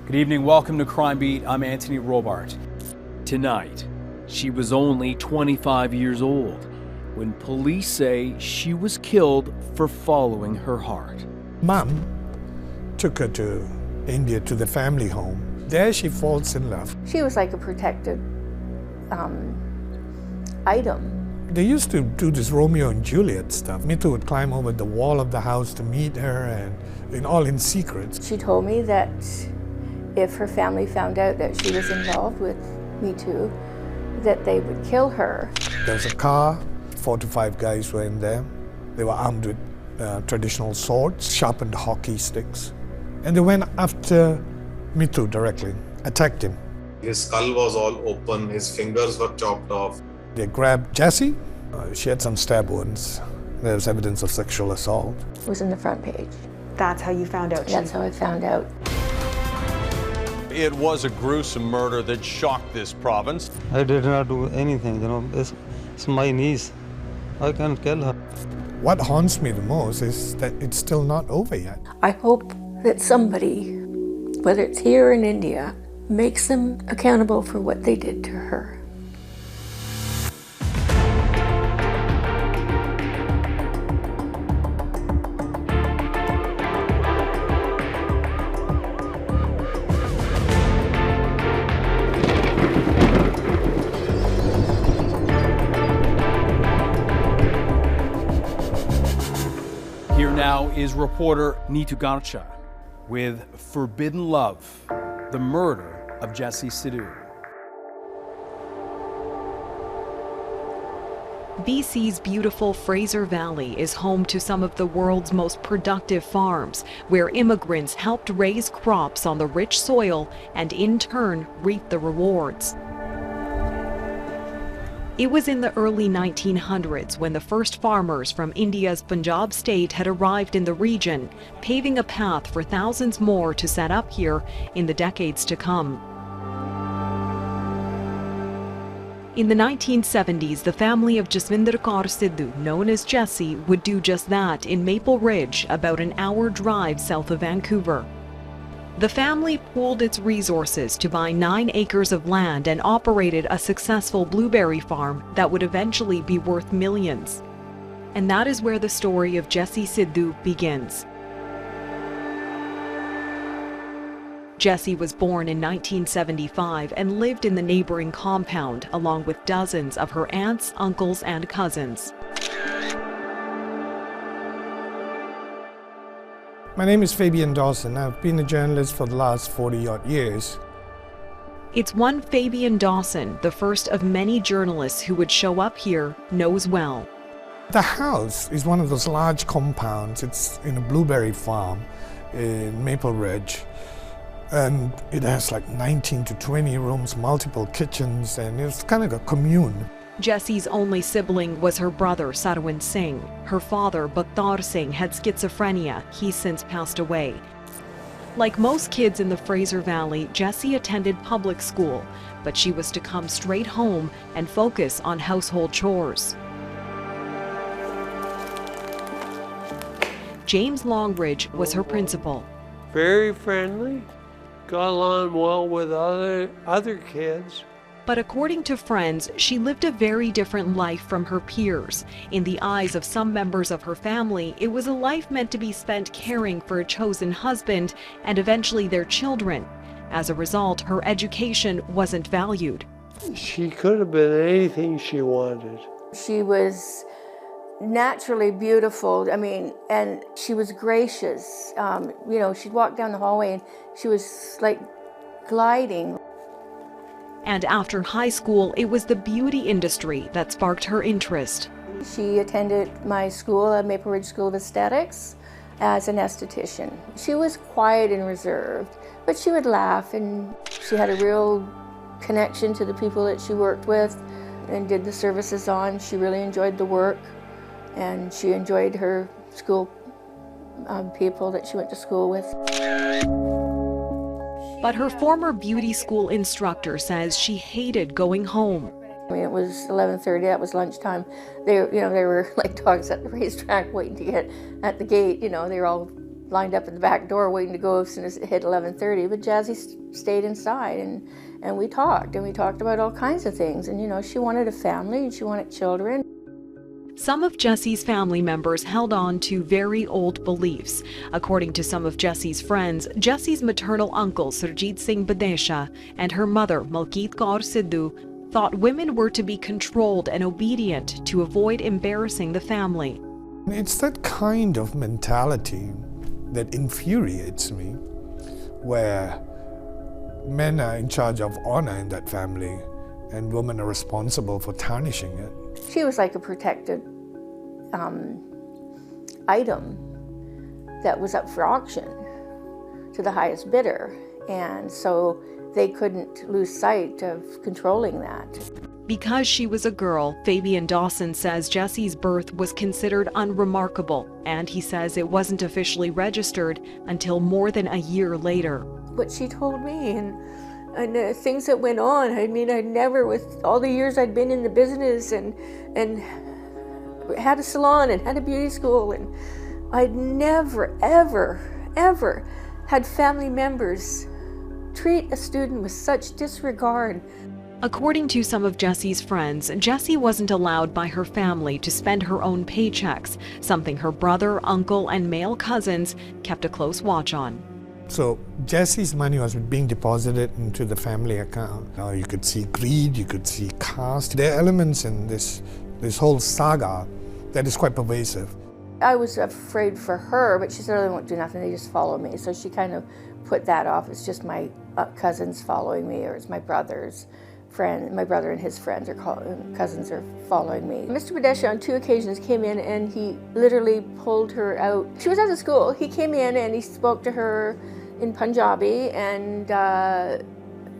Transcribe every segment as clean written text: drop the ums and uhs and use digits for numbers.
Good evening, welcome to Crime Beat. I'm Anthony Robart. Tonight, she was only 25 years old when police say she was killed for following her heart. Mom took her to India to the family home. There she falls in love. She was like a protected item. They used to do this Romeo and Juliet stuff. Neetu would climb over the wall of the house to meet her, and all in secret. She told me that if her family found out that she was involved with Neetu, that they would kill her. There was a car, 4 to 5 guys were in there. They were armed with traditional swords, sharpened hockey sticks. And they went after Neetu directly, attacked him. His skull was all open, his fingers were chopped off. They grabbed Jassi. She had some stab wounds. There was evidence of sexual assault. It was in the front page. That's how you found out? That's how I found out. It was a gruesome murder that shocked this province. I did not do anything, it's my niece. I can't kill her. What haunts me the most is that it's still not over yet. I hope that somebody, whether it's here or in India, makes them accountable for what they did to her. Here now is reporter Neetu Garcha with Forbidden Love, the murder of Jassi Sidhu. BC's beautiful Fraser Valley is home to some of the world's most productive farms, where immigrants helped raise crops on the rich soil and in turn reap the rewards. It was in the early 1900s when the first farmers from India's Punjab state had arrived in the region, paving a path for thousands more to set up here in the decades to come. In the 1970s, the family of Jassi Sidhu, known as Jassi, would do just that in Maple Ridge, about an hour drive south of Vancouver. The family pooled its resources to buy 9 acres of land and operated a successful blueberry farm that would eventually be worth millions. And that is where the story of Jassi Sidhu begins. Jassi was born in 1975 and lived in the neighboring compound along with dozens of her aunts, uncles, and cousins. My name is Fabian Dawson. I've been a journalist for the last 40-odd years. It's one Fabian Dawson, the first of many journalists who would show up here, knows well. The house is one of those large compounds. It's in a blueberry farm in Maple Ridge. And it has like 19 to 20 rooms, multiple kitchens, and it's kind of a commune. Jassi's only sibling was her brother, Sarwin Singh. Her father, Bhaktar Singh, had schizophrenia. He's since passed away. Like most kids in the Fraser Valley, Jassi attended public school, but she was to come straight home and focus on household chores. James Longridge was her principal. Very friendly, got along well with other kids. But according to friends, she lived a very different life from her peers. In the eyes of some members of her family, it was a life meant to be spent caring for a chosen husband and eventually their children. As a result, her education wasn't valued. She could have been anything she wanted. She was naturally beautiful, and she was gracious. She'd walk down the hallway and she was like gliding. And after high school, it was the beauty industry that sparked her interest. She attended my school at Maple Ridge School of Aesthetics as an esthetician. She was quiet and reserved, but she would laugh, and she had a real connection to the people that she worked with and did the services on. She really enjoyed the work, and she enjoyed her school people that she went to school with. But her former beauty school instructor says she hated going home. It was 11:30, that was lunchtime. They were like dogs at the racetrack waiting to get at the gate. They were all lined up at the back door waiting to go as soon as it hit 11:30, but Jassi stayed inside, and we talked about all kinds of things. And, you know, she wanted a family and she wanted children. Some of Jassi's family members held on to very old beliefs. According to some of Jassi's friends, Jassi's maternal uncle, Surjit Singh Badesha, and her mother, Neetu Garcha Sidhu, thought women were to be controlled and obedient to avoid embarrassing the family. It's that kind of mentality that infuriates me, where men are in charge of honor in that family and women are responsible for tarnishing it. She was like a protected item that was up for auction to the highest bidder, and so they couldn't lose sight of controlling that. Because she was a girl, Fabian Dawson says Jassi's birth was considered unremarkable, and he says it wasn't officially registered until more than a year later. What she told me and things that went on, I mean, I'd never, with all the years I'd been in the business and had a salon and had a beauty school, and I'd never, ever, ever had family members treat a student with such disregard. According to some of Jassi's friends, Jassi wasn't allowed by her family to spend her own paychecks, something her brother, uncle, and male cousins kept a close watch on. So Jassi's money was being deposited into the family account. Now you could see greed, you could see caste. There are elements in this whole saga that is quite pervasive. I was afraid for her, but she said, oh, they won't do nothing, they just follow me. So she kind of put that off. It's just my cousins following me, or it's my brother's friend, my brother and his friends or cousins are following me. Mr. Badesha on 2 occasions came in and he literally pulled her out. She was at the school. He came in and he spoke to her in Punjabi, and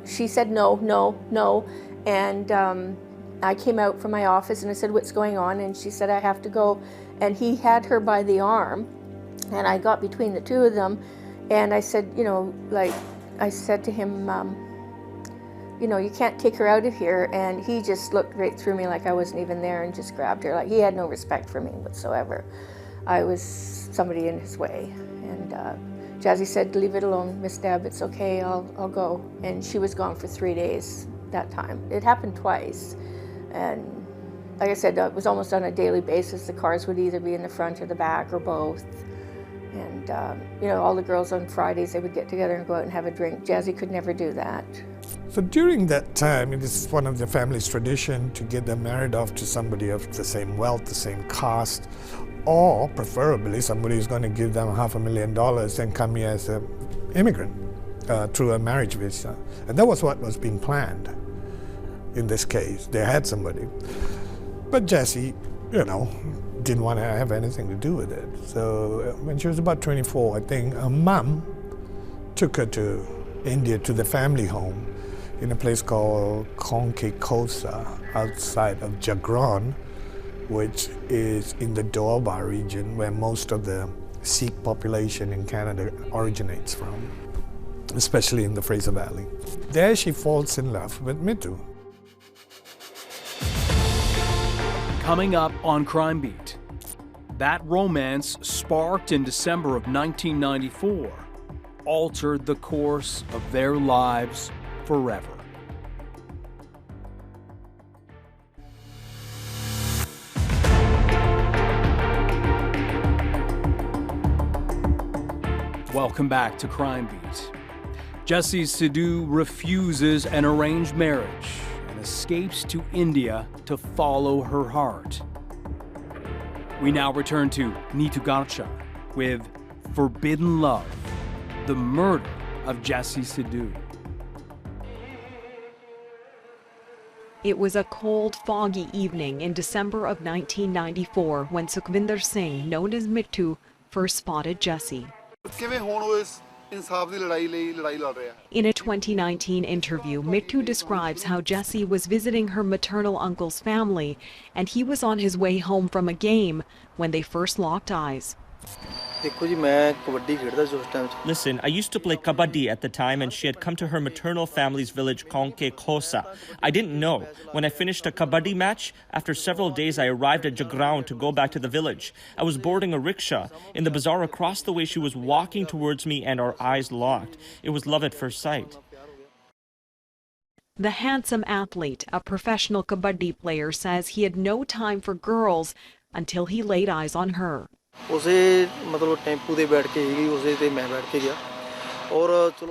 she said no, no, no. And I came out from my office and I said, what's going on? And she said, I have to go. And he had her by the arm, and I got between the two of them, and I said, you know, like, I said to him, you know, you can't take her out of here. And he just looked right through me like I wasn't even there and just grabbed her. Like, he had no respect for me whatsoever. I was somebody in his way. And Jassi said, leave it alone, Miss Deb, it's okay, I'll go. And she was gone for 3 days that time. It happened twice. And like I said, it was almost on a daily basis. The cars would either be in the front or the back or both. And, you know, all the girls on Fridays, they would get together and go out and have a drink. Jassi could never do that. So during that time, it is one of the family's tradition to get them married off to somebody of the same wealth, the same caste, or preferably somebody who's going to give them $500,000 and come here as an immigrant through a marriage visa. And that was what was being planned in this case. They had somebody. But Jassi, you know, didn't want to have anything to do with it. So when she was about 24, I think her mom took her to India, to the family home in a place called Kosa, outside of Jagran, which is in the Doaba region where most of the Sikh population in Canada originates from, especially in the Fraser Valley. There she falls in love with Neetu. Coming up on Crime Beat, that romance, sparked in December of 1994, altered the course of their lives forever. Welcome back to Crime Beat. Jassi Sidhu refuses an arranged marriage and escapes to India to follow her heart. We now return to Neetu Garcha with Forbidden Love, the murder of Jassi Sidhu. It was a cold, foggy evening in December of 1994 when Sukhvinder Singh, known as Neetu, first spotted Jassi. In a 2019 interview, Neetu describes how Jassi was visiting her maternal uncle's family and he was on his way home from a game when they first locked eyes. Listen, I used to play kabaddi at the time, and she had come to her maternal family's village, Konke Kosa. I didn't know. When I finished a kabaddi match, after several days I arrived at Jagraon to go back to the village. I was boarding a rickshaw. In the bazaar across the way, she was walking towards me and our eyes locked. It was love at first sight. The handsome athlete, a professional kabaddi player, says he had no time for girls until he laid eyes on her. I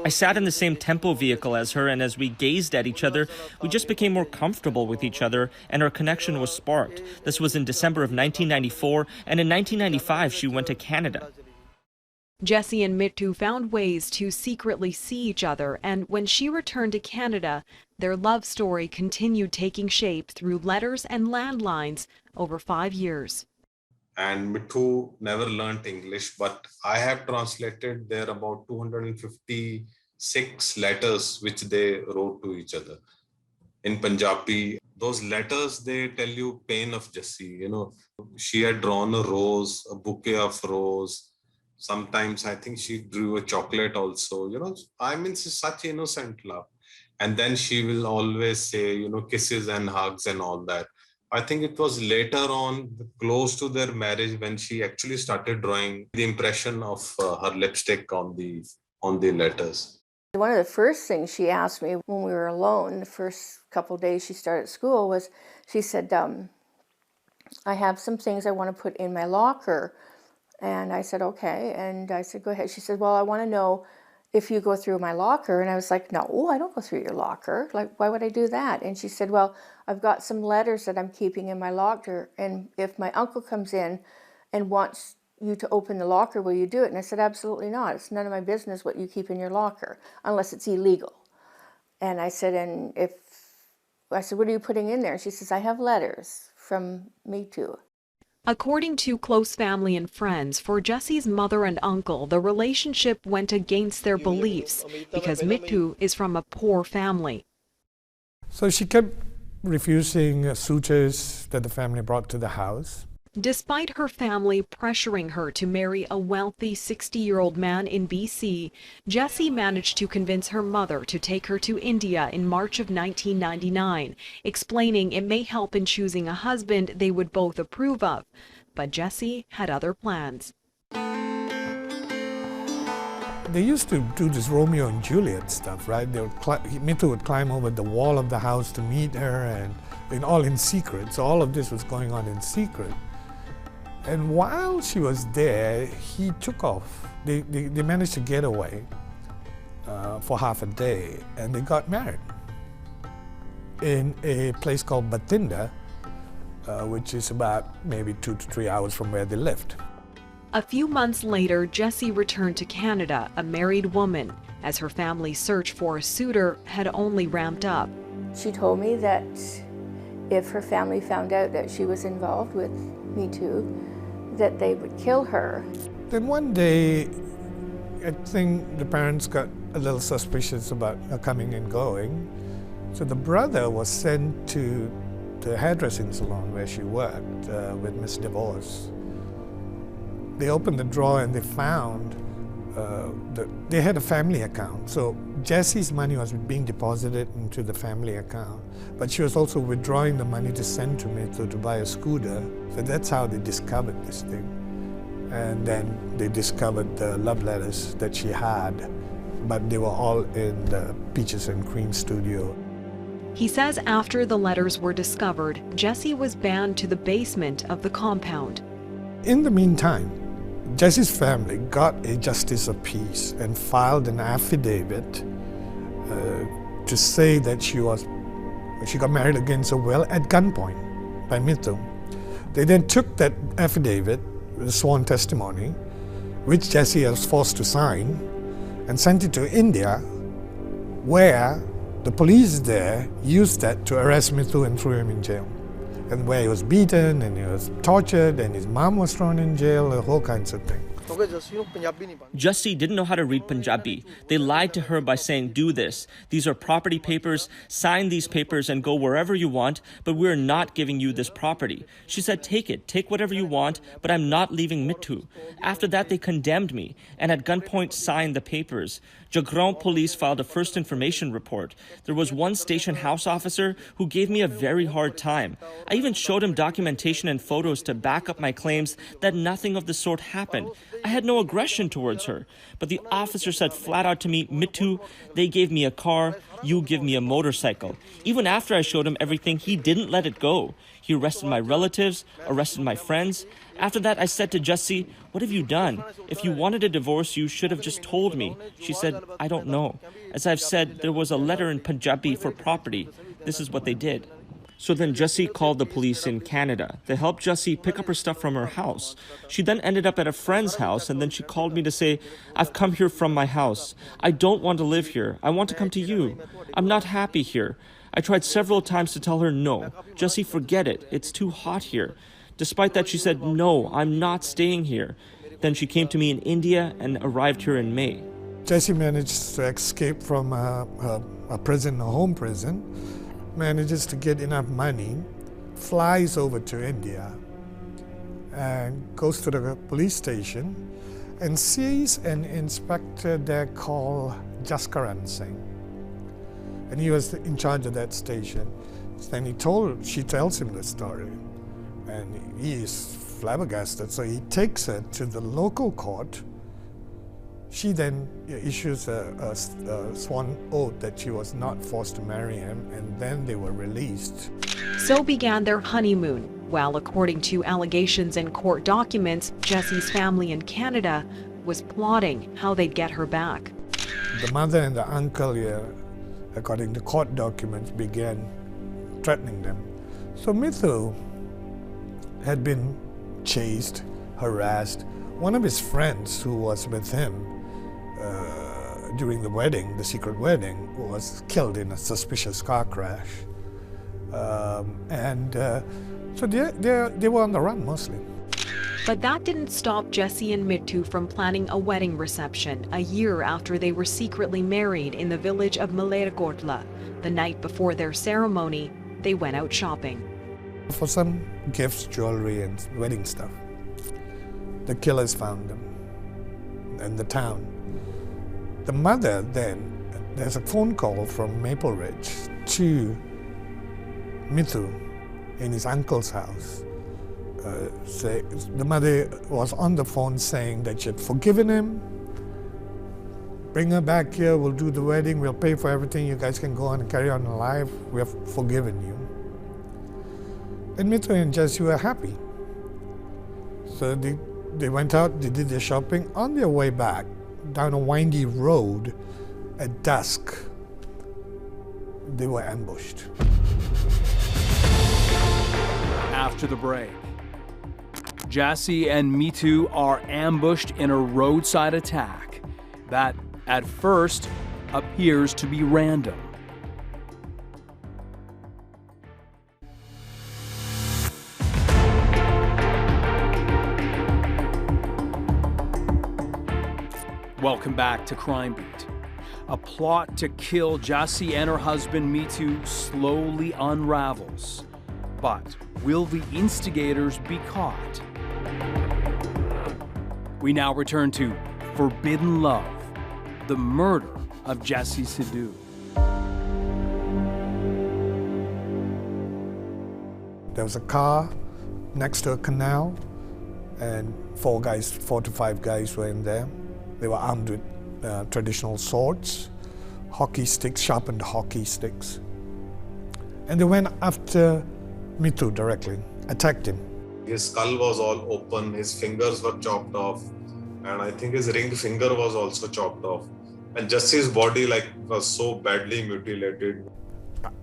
sat in the same tempo vehicle as her, and as we gazed at each other, we just became more comfortable with each other, and our connection was sparked. This was in December of 1994, and in 1995 she went to Canada. Jassi and Neetu found ways to secretly see each other, and when she returned to Canada, their love story continued taking shape through letters and landlines over 5 years. And Neetu never learnt English, but I have translated there about 256 letters which they wrote to each other in Punjabi. Those letters, they tell you pain of Jassi. You know, she had drawn a rose, a bouquet of rose. Sometimes I think she drew a chocolate also. You know, I mean, it's such innocent love. And then she will always say, you know, kisses and hugs and all that. I think it was later on, close to their marriage, when she actually started drawing the impression of her lipstick on the letters. One of the first things she asked me when we were alone, the first couple of days she started school, was she said, I have some things I want to put in my locker. And I said, okay. And I said, go ahead. She said, well, I want to know if you go through my locker. And I was like, no, I don't go through your locker. Like, why would I do that? And she said, well, I've got some letters that I'm keeping in my locker. And if my uncle comes in and wants you to open the locker, will you do it? And I said, absolutely not. It's none of my business what you keep in your locker, unless it's illegal. And I said, what are you putting in there? And she says, I have letters from Neetu. According to close family and friends, for Jassi's mother and uncle, the relationship went against their beliefs because Neetu is from a poor family. So she kept refusing suitors that the family brought to the house. Despite her family pressuring her to marry a wealthy 60-year-old man in BC, Jassi managed to convince her mother to take her to India in March of 1999, explaining it may help in choosing a husband they would both approve of. But Jassi had other plans. They used to do this Romeo and Juliet stuff, right? Neetu would climb over the wall of the house to meet her, and all in secret. So all of this was going on in secret. And while she was there, he took off. They managed to get away for half a day, and they got married in a place called Bathinda, which is about maybe 2 to 3 hours from where they lived. A few months later, Jassi returned to Canada, a married woman, as her family's search for a suitor had only ramped up. She told me that if her family found out that she was involved with Neetu, that they would kill her. Then one day, I think the parents got a little suspicious about her coming and going. So the brother was sent to the hairdressing salon where she worked with Miss DeVos. They opened the drawer and they found that they had a family account. So Jassi's money was being deposited into the family account, but she was also withdrawing the money to send to Neetu to buy a scooter. So that's how they discovered this thing. And then they discovered the love letters that she had, but they were all in the Peaches and Cream studio. He says after the letters were discovered, Jassi was banned to the basement of the compound. In the meantime, Jassi's family got a justice of peace and filed an affidavit to say that she got married against her will at gunpoint by Neetu. They then took that affidavit, the sworn testimony, which Jassi was forced to sign, and sent it to India, where the police there used that to arrest Neetu and threw him in jail. And where he was beaten and he was tortured and his mom was thrown in jail, the whole kinds of things. Jassi didn't know how to read Punjabi. They lied to her by saying, do this. These are property papers. Sign these papers and go wherever you want, but we're not giving you this property. She said, take it. Take whatever you want, but I'm not leaving Mittu. After that, they condemned me and at gunpoint signed the papers. Jagrao police filed a first information report. There was one station house officer who gave me a very hard time. I even showed him documentation and photos to back up my claims that nothing of the sort happened. I had no aggression towards her. But the officer said flat out to me, Mittu, they gave me a car, you give me a motorcycle. Even after I showed him everything, he didn't let it go. He arrested my relatives, arrested my friends. After that, I said to Jassi, what have you done? If you wanted a divorce, you should have just told me. She said, I don't know. As I've said, there was a letter in Punjabi for property. This is what they did. So then Jassi called the police in Canada. They helped Jassi pick up her stuff from her house. She then ended up at a friend's house, and then she called me to say, I've come here from my house. I don't want to live here. I want to come to you. I'm not happy here. I tried several times to tell her no. Jassi, forget it. It's too hot here. Despite that, she said, no, I'm not staying here. Then she came to me in India and arrived here in May. Jassi managed to escape from a prison, a home prison, manages to get enough money, flies over to India, and goes to the police station and sees an inspector there called Jaskaran Singh. And he was in charge of that station. Then she tells him the story, and he is flabbergasted. So he takes her to the local court. She then issues a sworn oath that she was not forced to marry him, and then they were released. So began their honeymoon, while according to allegations and court documents, Jassi's family in Canada was plotting how they'd get her back. The mother and the uncle here, according to court documents, began threatening them. So Mithu had been chased, harassed. One of his friends who was with him during the wedding, the secret wedding, was killed in a suspicious car crash. So they were on the run mostly. But that didn't stop Jassi and Mittu from planning a wedding reception a year after they were secretly married in the village of Malerkotla. The night before their ceremony, they went out shopping. For some gifts, jewelry, and wedding stuff. The killers found them in the town. The mother then, there's a phone call from Maple Ridge to Mithu in his uncle's house. The mother was on the phone saying that she had forgiven him. Bring her back here, we'll do the wedding, we'll pay for everything, you guys can go on and carry on in life, we have forgiven you. And Mithu and Jassi were happy. So they went out, they did their shopping. On their way back, down a windy road at dusk, they were ambushed. After the break, Jassi and Mithu are ambushed in a roadside attack that, at first, appears to be random. Welcome back to Crime Beat. A plot to kill Jassi and her husband Mithu slowly unravels. But will the instigators be caught? We now return to Forbidden Love, the murder of Jassi Sidhu. There was a car next to a canal, and 4 to 5 guys were in there. They were armed with traditional swords, hockey sticks, sharpened hockey sticks. And they went after Mithu directly, attacked him. His skull was all open, his fingers were chopped off, and I think his ring finger was also chopped off. And Jassi's body was so badly mutilated.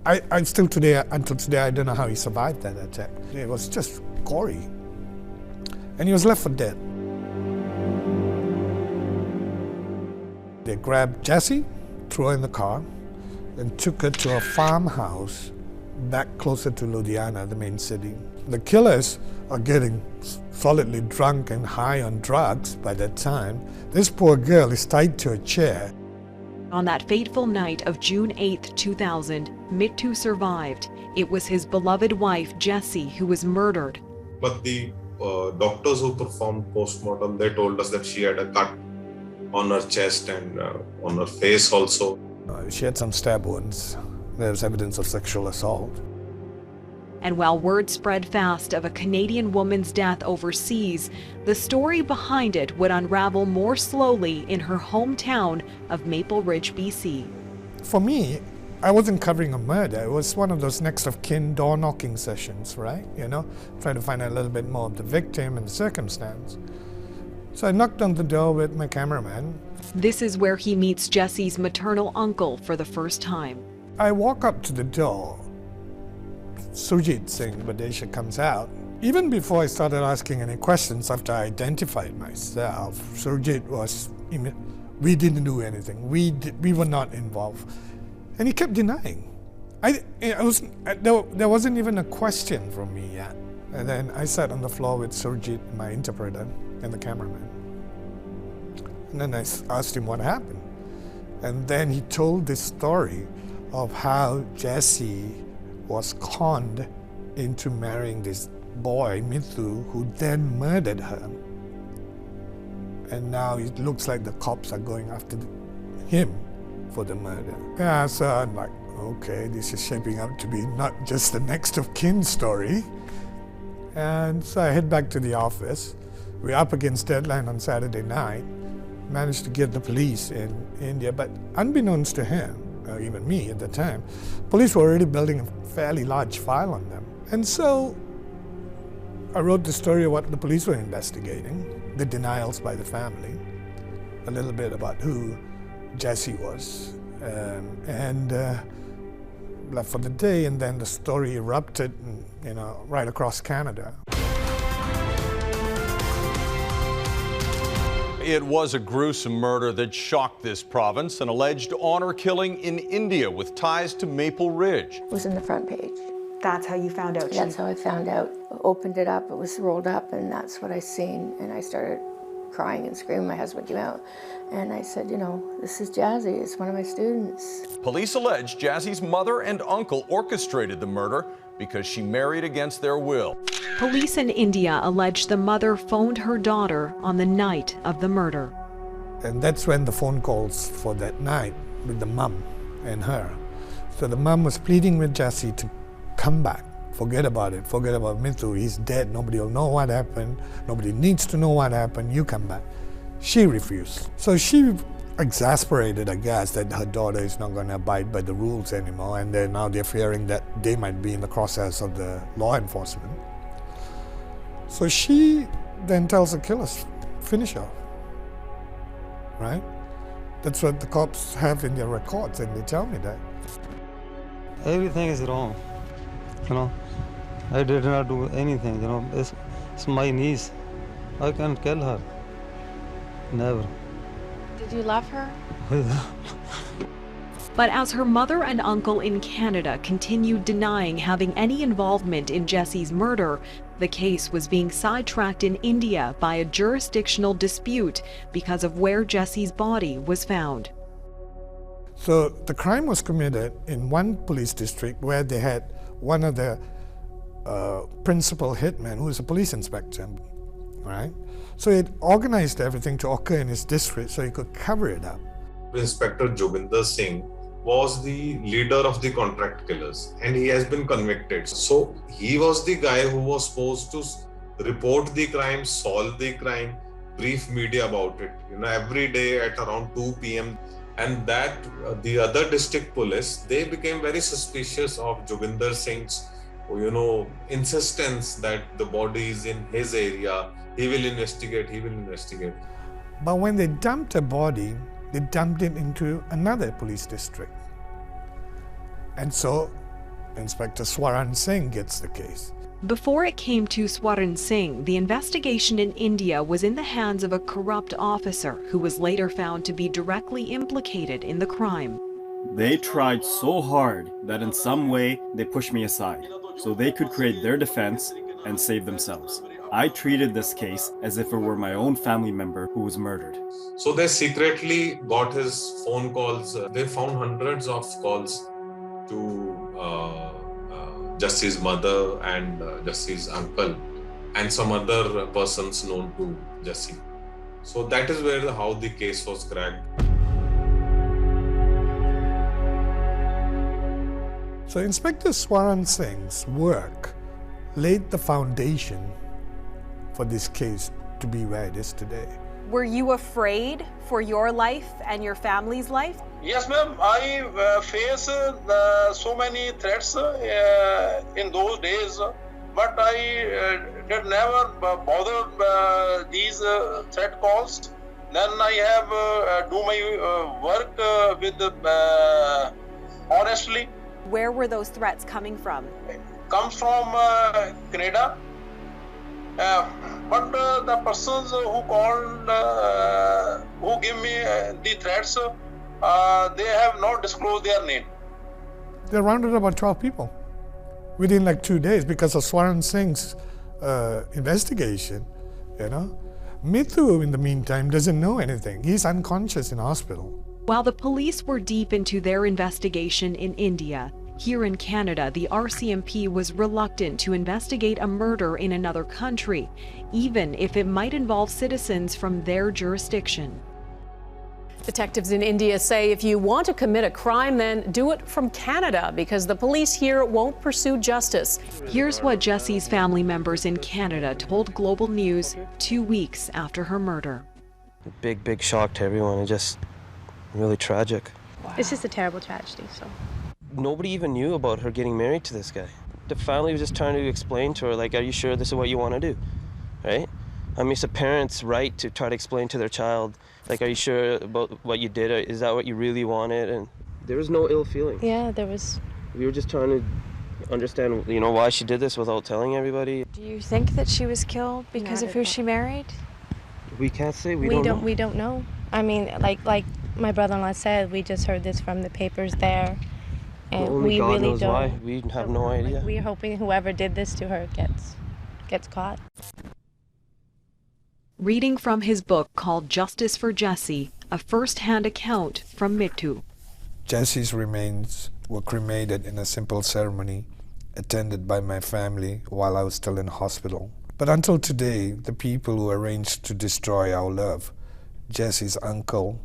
Until today, I don't know how he survived that attack. It was just gory. And he was left for dead. They grabbed Jassi, threw her in the car, and took her to a farmhouse back closer to Ludhiana, the main city. The killers are getting solidly drunk and high on drugs by that time. This poor girl is tied to a chair. On that fateful night of June 8, 2000, Neetu survived. It was his beloved wife, Jassi, who was murdered. But the doctors who performed postmortem, they told us that she had a cut on her chest and on her face also. She had some stab wounds. There was evidence of sexual assault. And while word spread fast of a Canadian woman's death overseas, the story behind it would unravel more slowly in her hometown of Maple Ridge, BC. For me, I wasn't covering a murder. It was one of those next of kin door knocking sessions, right? You know, trying to find out a little bit more of the victim and the circumstance. So I knocked on the door with my cameraman. This is where he meets Jassi's maternal uncle for the first time. I walk up to the door. Surjit Singh Badesha comes out. Even before I started asking any questions, after I identified myself, Surjit was, we didn't do anything. We were not involved. And he kept denying. There wasn't even a question from me yet. And then I sat on the floor with Surjit, my interpreter, and the cameraman. And then I asked him what happened. And then he told this story of how Jassi was conned into marrying this boy, Neetu, who then murdered her. And now it looks like the cops are going after him for the murder. Yeah, so I'm like, okay, this is shaping up to be not just the next of kin story. And so I head back to the office. We're up against deadline on Saturday night. Managed to get the police in India, but unbeknownst to him, or even me at the time, police were already building a fairly large file on them. And so I wrote the story of what the police were investigating, the denials by the family, a little bit about who Jassi was, and left for the day, and then the story erupted, right across Canada. It was a gruesome murder that shocked this province, an alleged honor killing in India with ties to Maple Ridge. It was in the front page. That's how you found out? That's how I found out. Opened it up, it was rolled up, and that's what I seen. And I started crying and screaming. My husband came out, and I said, this is Jassi, it's one of my students. Police allege Jassi's mother and uncle orchestrated the murder because she married against their will. Police in India allege the mother phoned her daughter on the night of the murder. And that's when the phone calls for that night with the mum and her. So the mum was pleading with Jassi to come back. Forget about it. Forget about Neetu. He's dead. Nobody will know what happened. Nobody needs to know what happened. You come back. She refused. So she exasperated, I guess, that her daughter is not going to abide by the rules anymore, and now they're fearing that they might be in the crosshairs of the law enforcement. So she then tells the killers, finish her, right? That's what the cops have in their records, and they tell me that. Everything is wrong, I did not do anything, it's my niece. I can't kill her, never. Did you love her? But as her mother and uncle in Canada continued denying having any involvement in Jassi's murder, the case was being sidetracked in India by a jurisdictional dispute because of where Jassi's body was found. So the crime was committed in one police district where they had one of the principal hitmen, who is a police inspector, right? So it organized everything to occur in his district so he could cover it up. Inspector Joginder Singh was the leader of the contract killers, and he has been convicted. So he was the guy who was supposed to report the crime, solve the crime, brief media about it, every day at around 2 p.m. And that the other district police, they became very suspicious of Joginder Singh's, insistence that the body is in his area. He will investigate, he will investigate. But when they dumped a body, they dumped it into another police district. And so Inspector Swaran Singh gets the case. Before it came to Swaran Singh, the investigation in India was in the hands of a corrupt officer who was later found to be directly implicated in the crime. They tried so hard that in some way they pushed me aside so they could create their defense and save themselves. I treated this case as if it were my own family member who was murdered. So they secretly got his phone calls. They found hundreds of calls to Jassi's mother and Jassi's uncle and some other persons known to Jassi. So that is where how the case was cracked. So Inspector Swaran Singh's work laid the foundation for this case to be where it is today. Were you afraid for your life and your family's life? Yes, ma'am. I faced so many threats in those days, but I did never bother these threat calls. Then I have do my work with honestly. Where were those threats coming from? Comes from Canada. But the persons who called, who give me the threats, they have not disclosed their name. They rounded about 12 people within like 2 days because of Swaran Singh's investigation, you know. Neetu, in the meantime, doesn't know anything. He's unconscious in hospital. While the police were deep into their investigation in India, here in Canada, the RCMP was reluctant to investigate a murder in another country, even if it might involve citizens from their jurisdiction. Detectives in India say if you want to commit a crime, then do it from Canada, because the police here won't pursue justice. Here's what Jassi's family members in Canada told Global News 2 weeks after her murder. Big shock to everyone, and just really tragic. Wow. It's just a terrible tragedy, so. Nobody even knew about her getting married to this guy. The family was just trying to explain to her, like, are you sure this is what you want to do, right? I mean, it's a parent's right to try to explain to their child, like, are you sure about what you did? Is that what you really wanted? And there was no ill feeling. Yeah, there was. We were just trying to understand, you know, why she did this without telling everybody. Do you think that she was killed because of who she married? We can't say. We don't know. We don't know. I mean, like my brother-in-law said, we just heard this from the papers there. And only we God really knows don't. Why. We have no idea. We're hoping whoever did this to her gets caught. Reading from his book called Justice for Jassi, a first-hand account from Neetu. Jassi's remains were cremated in a simple ceremony attended by my family while I was still in hospital. But until today, the people who arranged to destroy our love, Jassi's uncle,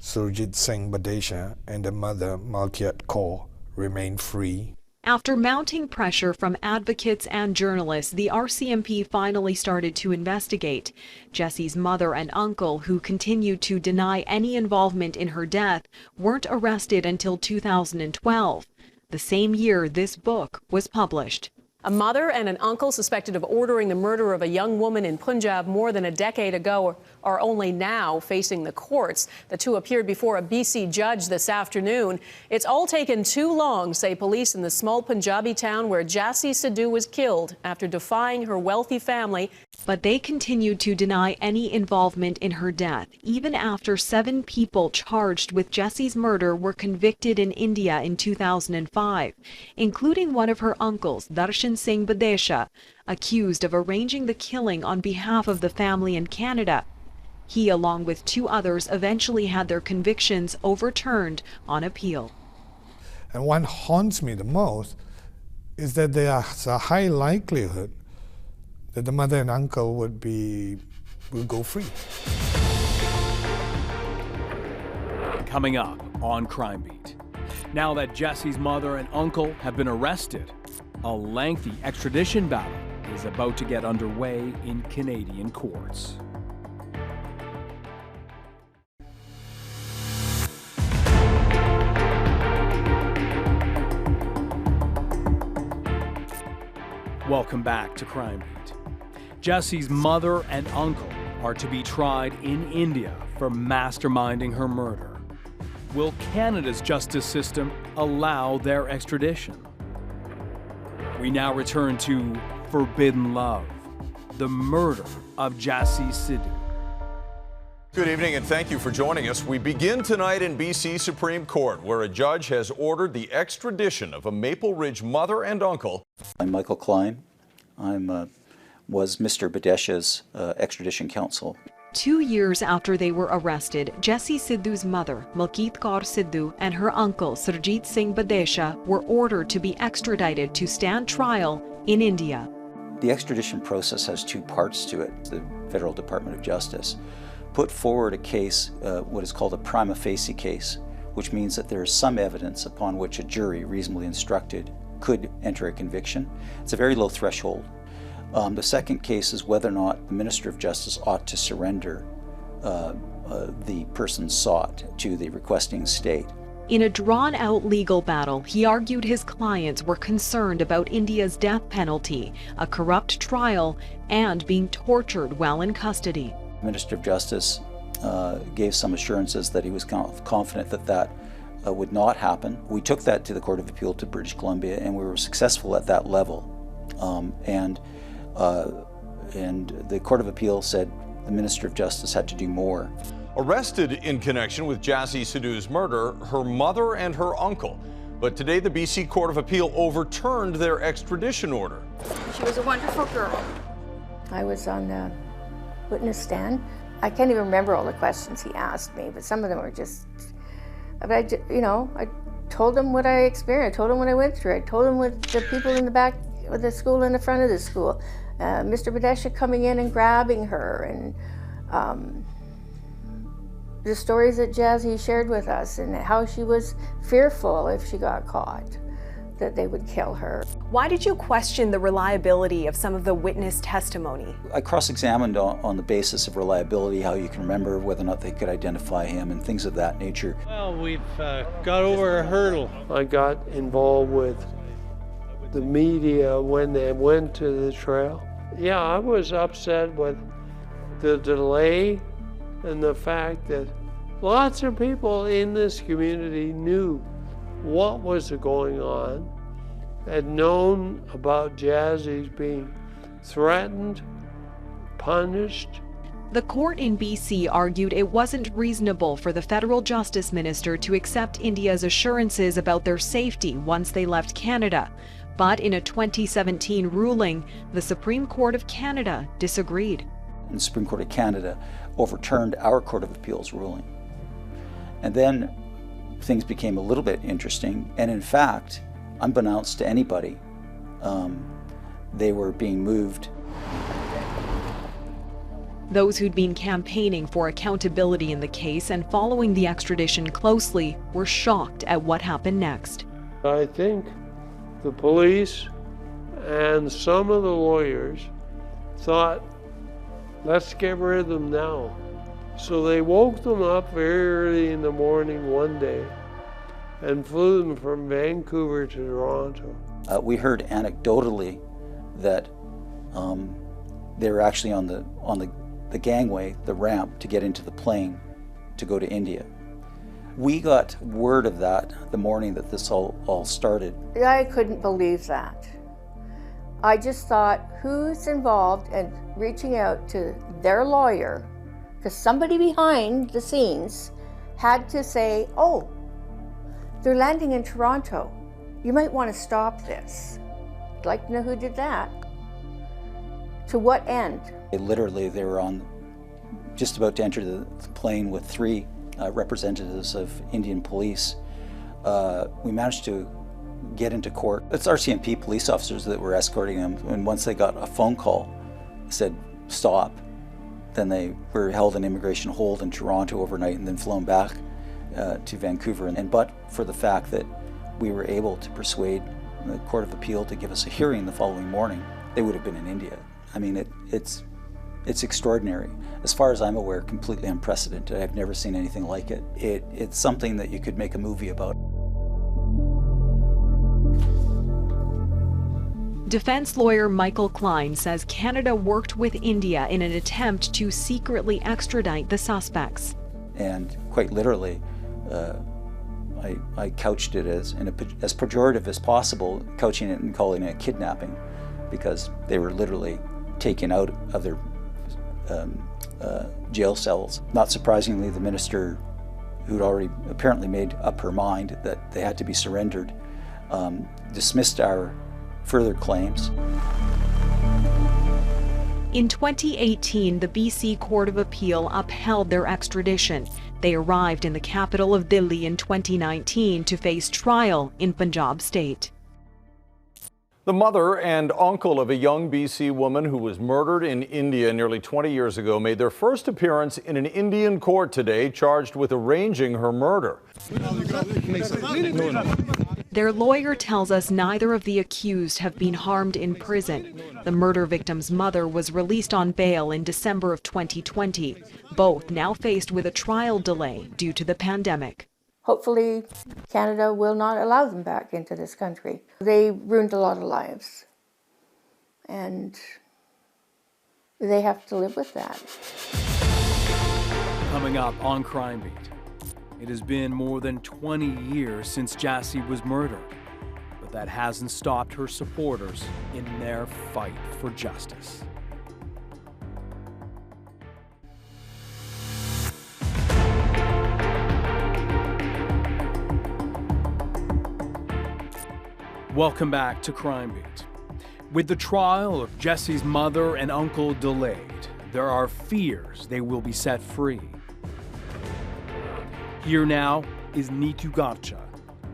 Surjit Singh Badesha, and her mother, Malkiat Kaur, remain free. After mounting pressure from advocates and journalists, the RCMP finally started to investigate. Jassi's mother and uncle, who continued to deny any involvement in her death, weren't arrested until 2012, the same year this book was published. A mother and an uncle suspected of ordering the murder of a young woman in Punjab more than a decade ago are only now facing the courts. The two appeared before a BC judge this afternoon. It's all taken too long, say police in the small Punjabi town where Jassi Sidhu was killed after defying her wealthy family. But they continued to deny any involvement in her death, even after 7 people charged with Jassi's murder were convicted in India in 2005, including one of her uncles, Darshan Singh Badesha, accused of arranging the killing on behalf of the family in Canada. He, along with 2 others, eventually had their convictions overturned on appeal. And what haunts me the most is that there's a high likelihood that the mother and uncle will go free. Coming up on Crime Beat. Now that Jassi's mother and uncle have been arrested, a lengthy extradition battle is about to get underway in Canadian courts. Welcome back to Crime Beat. Jassi's mother and uncle are to be tried in India for masterminding her murder. Will Canada's justice system allow their extradition? We now return to Forbidden Love, the murder of Jassi Sidhu. Good evening and thank you for joining us. We begin tonight in BC Supreme Court, where a judge has ordered the extradition of a Maple Ridge mother and uncle. I'm Michael Klein. I'm was Mr. Badesha's extradition counsel. 2 years after they were arrested, Jassi Sidhu's mother, Neetu Garcha, and her uncle, Surjit Singh Badesha, were ordered to be extradited to stand trial in India. The extradition process has two parts to it. The Federal Department of Justice put forward a case, what is called a prima facie case, which means that there is some evidence upon which a jury, reasonably instructed, could enter a conviction. It's a very low threshold. The second case is whether or not the Minister of Justice ought to surrender the person sought to the requesting state. In a drawn-out legal battle, he argued his clients were concerned about India's death penalty, a corrupt trial, and being tortured while in custody. The Minister of Justice gave some assurances that he was confident that that would not happen. We took that to the Court of Appeal to British Columbia, and we were successful at that level. And the Court of Appeal said the Minister of Justice had to do more. Arrested in connection with Jassi Sidhu's murder, her mother and her uncle. But today the BC Court of Appeal overturned their extradition order. She was a wonderful girl. I was on the witness stand. I can't even remember all the questions he asked me, but some of them were just, I told him what I experienced, I told him what I went through, I told him what the people in the back of the school and the front of the school, Mr. Badesha coming in and grabbing her, and the stories that Jassi shared with us, and how she was fearful if she got caught, that they would kill her. Why did you question the reliability of some of the witness testimony? I cross-examined on the basis of reliability, how you can remember whether or not they could identify him and things of that nature. Well, we've got over a hurdle. I got involved with the media when they went to the trial. Yeah, I was upset with the delay and the fact that lots of people in this community knew what was going on, had known about Jassi's being threatened, punished. The court in BC argued it wasn't reasonable for the federal justice minister to accept India's assurances about their safety once they left Canada. But in a 2017 ruling, the Supreme Court of Canada disagreed. And the Supreme Court of Canada overturned our Court of Appeals ruling. And then things became a little bit interesting, and in fact, unbeknownst to anybody, they were being moved. Those who'd been campaigning for accountability in the case and following the extradition closely were shocked at what happened next. I think the police and some of the lawyers thought, let's get rid of them now. So they woke them up very early in the morning one day and flew them from Vancouver to Toronto. We heard anecdotally that they were actually on the gangway, the ramp, to get into the plane to go to India. We got word of that the morning that this all started. I couldn't believe that. I just thought, who's involved in reaching out to their lawyer? Because somebody behind the scenes had to say, oh, they're landing in Toronto. You might want to stop this. I'd like to know who did that. To what end? Literally, they were just about to enter the plane with 3 representatives of Indian police. We managed to get into court. It's RCMP police officers that were escorting them, and once they got a phone call, said stop, then they were held in immigration hold in Toronto overnight and then flown back to Vancouver. And but for the fact that we were able to persuade the Court of Appeal to give us a hearing the following morning, they would have been in India. I mean, it's extraordinary. As far as I'm aware, completely unprecedented. I've never seen anything like it. It's something that you could make a movie about. Defense lawyer Michael Klein says Canada worked with India in an attempt to secretly extradite the suspects. And quite literally, I couched it as pejorative as possible, couching it and calling it kidnapping, because they were literally taken out of their jail cells. Not surprisingly, the minister, who'd already apparently made up her mind that they had to be surrendered, dismissed our further claims. In 2018, the BC Court of Appeal upheld their extradition. They arrived in the capital of Delhi in 2019 to face trial in Punjab state. The mother and uncle of a young BC woman who was murdered in India nearly 20 years ago made their first appearance in an Indian court today, charged with arranging her murder. Their lawyer tells us neither of the accused have been harmed in prison. The murder victim's mother was released on bail in December of 2020. Both now faced with a trial delay due to the pandemic. Hopefully, Canada will not allow them back into this country. They ruined a lot of lives, and they have to live with that. Coming up on Crime Beat. It has been more than 20 years since Jassi was murdered, but that hasn't stopped her supporters in their fight for justice. Welcome back to Crime Beat. With the trial of Jassi's mother and uncle delayed, there are fears they will be set free. Here now is Neetu Garcha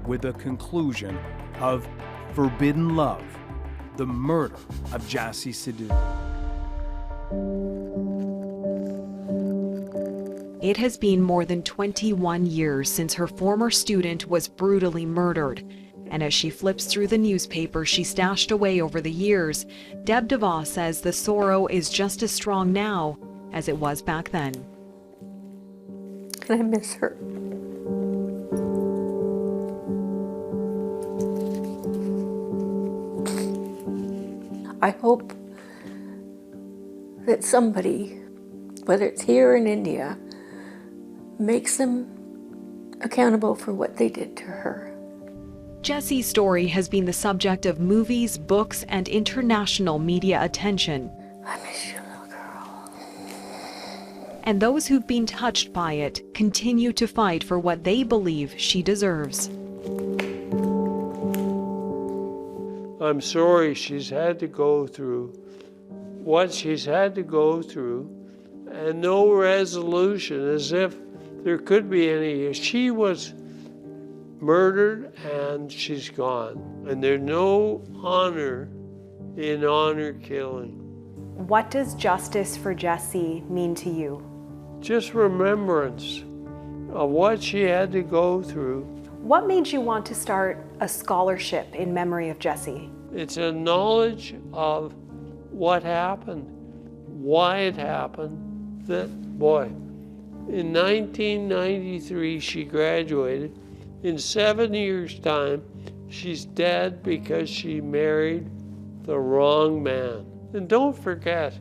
with a conclusion of Forbidden Love, the murder of Jassi Sidhu. It has been more than 21 years since her former student was brutally murdered. And as she flips through the newspaper she stashed away over the years, Deb DeVos says the sorrow is just as strong now as it was back then. And I miss her. I hope that somebody, whether it's here or in India, makes them accountable for what they did to her. Jassi's story has been the subject of movies, books, and international media attention. I miss you, little girl. And those who've been touched by it continue to fight for what they believe she deserves. I'm sorry she's had to go through what she's had to go through, and no resolution, as if there could be any. She was murdered and she's gone, and there's no honor in honor killing. What does justice for Jassi mean to you? Just remembrance of what she had to go through. What made you want to start a scholarship in memory of Jassi? It's a knowledge of what happened, why it happened, that, boy, in 1993 she graduated. In 7 years' time, she's dead because she married the wrong man. And don't forget,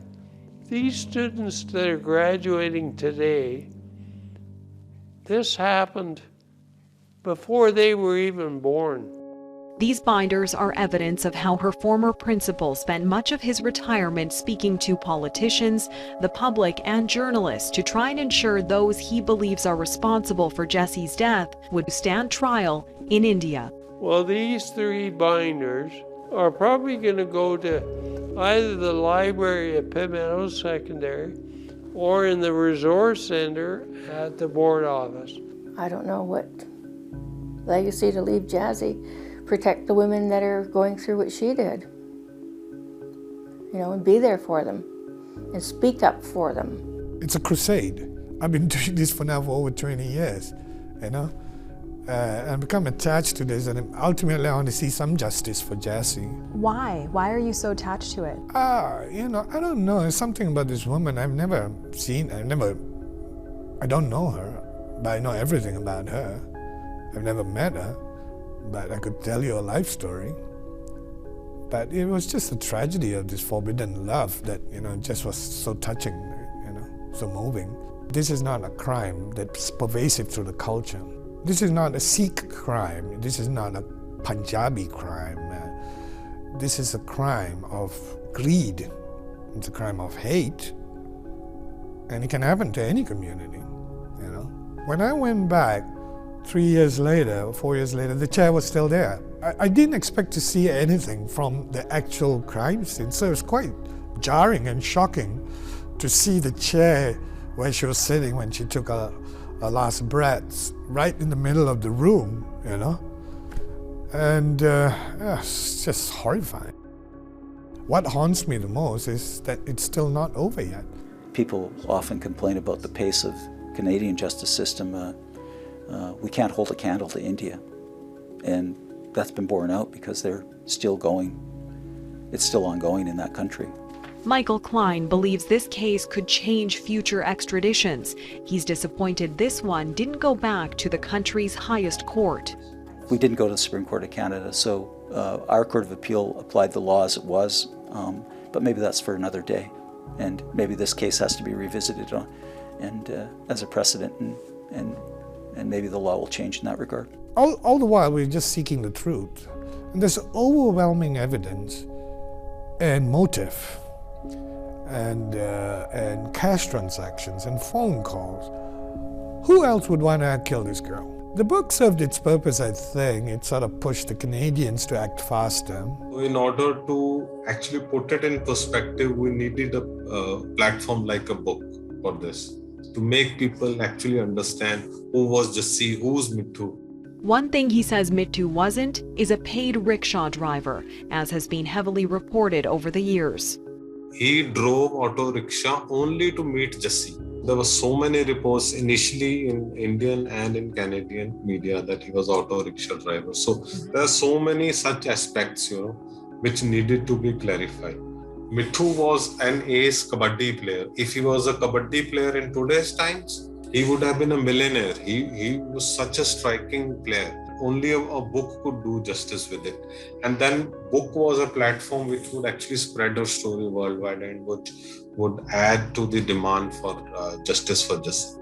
these students that are graduating today, this happened before they were even born. These binders are evidence of how her former principal spent much of his retirement speaking to politicians, the public, and journalists to try and ensure those he believes are responsible for Jassi's death would stand trial in India. Well, these 3 binders are probably going to go to either the library at Pitt Meadows Secondary or in the resource center at the board office. I don't know what legacy to leave Jassi. Protect the women that are going through what she did. You know, and be there for them and speak up for them. It's a crusade. I've been doing this for over 20 years, you know. I've become attached to this, and ultimately I want to see some justice for Jassi. Why? Why are you so attached to it? You know, I don't know. There's something about this woman I've never seen. I don't know her, but I know everything about her. I've never met her, but I could tell you a life story. But it was just a tragedy of this forbidden love that, you know, just was so touching, you know, so moving. This is not a crime that's pervasive through the culture. This is not a Sikh crime. This is not a Punjabi crime. This is a crime of greed. It's a crime of hate. And it can happen to any community, you know. When I went back 3 years later, or 4 years later, the chair was still there. I didn't expect to see anything from the actual crime scene, so it was quite jarring and shocking to see the chair where she was sitting when she took her last breaths right in the middle of the room, you know? And it's just horrifying. What haunts me the most is that it's still not over yet. People often complain about the pace of Canadian justice system. We can't hold a candle to India. And that's been borne out because they're still going. It's still ongoing in that country. Michael Klein believes this case could change future extraditions. He's disappointed this one didn't go back to the country's highest court. We didn't go to the Supreme Court of Canada, so our Court of Appeal applied the law as it was, but maybe that's for another day. And maybe this case has to be revisited as a precedent, and maybe the law will change in that regard. All the while, we're just seeking the truth. And there's overwhelming evidence and motive and cash transactions and phone calls. Who else would want to kill this girl? The book served its purpose, I think. It sort of pushed the Canadians to act faster. In order to actually put it in perspective, we needed a platform like a book for this, to make people actually understand who was Jassi, who's Neetu. One thing he says Neetu wasn't is a paid rickshaw driver, as has been heavily reported over the years. He drove auto rickshaw only to meet Jassi. There were so many reports initially in Indian and in Canadian media that he was auto rickshaw driver. So there are so many such aspects, which needed to be clarified. Neetu was an ace kabaddi player. If he was a kabaddi player in today's times, he would have been a millionaire. He was such a striking player. Only a book could do justice with it. And then book was a platform which would actually spread her story worldwide and which would add to the demand for justice for Jassi.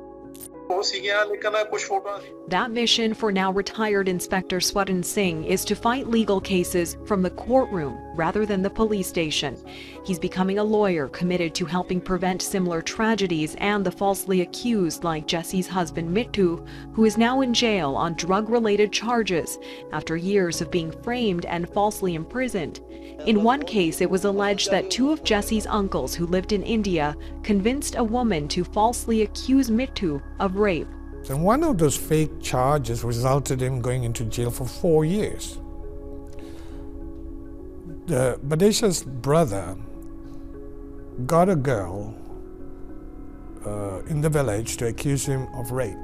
That mission for now retired Inspector Swaran Singh is to fight legal cases from the courtroom rather than the police station. He's becoming a lawyer committed to helping prevent similar tragedies and the falsely accused like Jassi's husband Neetu, who is now in jail on drug-related charges after years of being framed and falsely imprisoned. In one case, it was alleged that two of Jassi's uncles who lived in India convinced a woman to falsely accuse Neetu of rape. And one of those fake charges resulted in him going into jail for 4 years. The Badesha's brother got a girl in the village to accuse him of rape.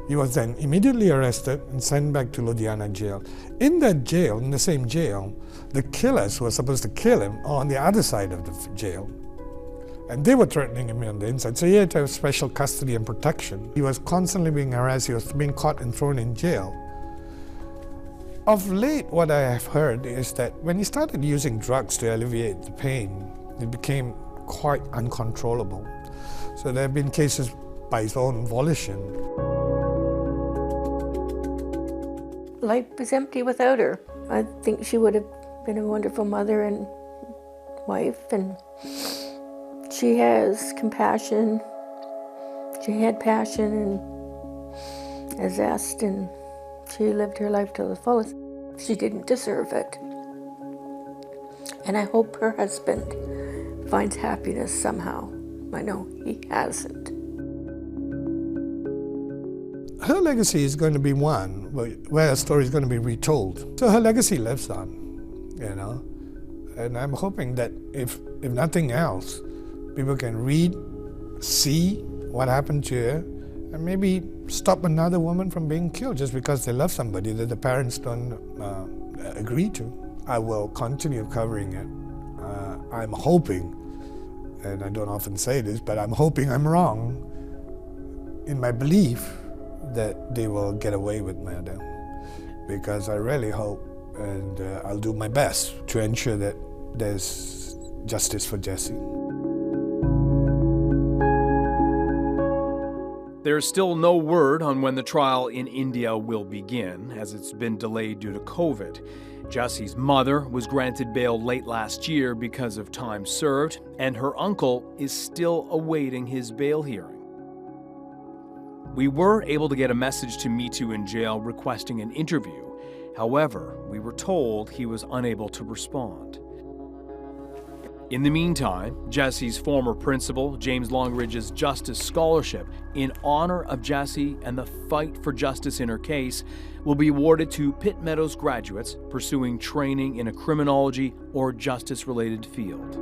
He was then immediately arrested and sent back to Ludhiana jail. In that jail, in the same jail, the killers who were supposed to kill him are on the other side of the jail. And they were threatening him on the inside, so he had to have special custody and protection. He was constantly being harassed, he was being caught and thrown in jail. Of late, what I have heard is that when he started using drugs to alleviate the pain, it became quite uncontrollable. So there have been cases by his own volition. Life is empty without her. I think she would have been a wonderful mother and wife, and she has compassion. She had passion and a zest, and she lived her life to the fullest. She didn't deserve it. And I hope her husband finds happiness somehow. I know he hasn't. Her legacy is going to be one where her story is going to be retold. So her legacy lives on, And I'm hoping that if nothing else, people can read, see what happened to her, and maybe stop another woman from being killed just because they love somebody that the parents don't agree to. I will continue covering it. I'm hoping, and I don't often say this, but I'm hoping I'm wrong in my belief that they will get away with murder, because I really hope, and I'll do my best to ensure that there's justice for Jassi. There's still no word on when the trial in India will begin, as it's been delayed due to COVID. Jassi's mother was granted bail late last year because of time served, and her uncle is still awaiting his bail hearing. We were able to get a message to Neetu in jail requesting an interview. However, we were told he was unable to respond. In the meantime, Jassi's former principal, James Longridge's Justice Scholarship, in honor of Jassi and the fight for justice in her case, will be awarded to Pitt Meadows graduates pursuing training in a criminology or justice-related field.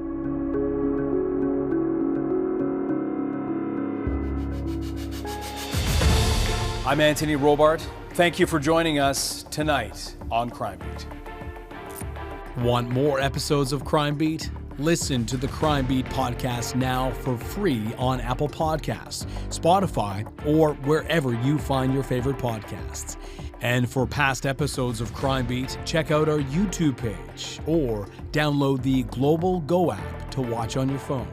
I'm Anthony Robart. Thank you for joining us tonight on Crime Beat. Want more episodes of Crime Beat? Listen to the Crime Beat podcast now for free on Apple Podcasts, Spotify, or wherever you find your favorite podcasts. And for past episodes of Crime Beat, check out our YouTube page or download the Global Go app to watch on your phone.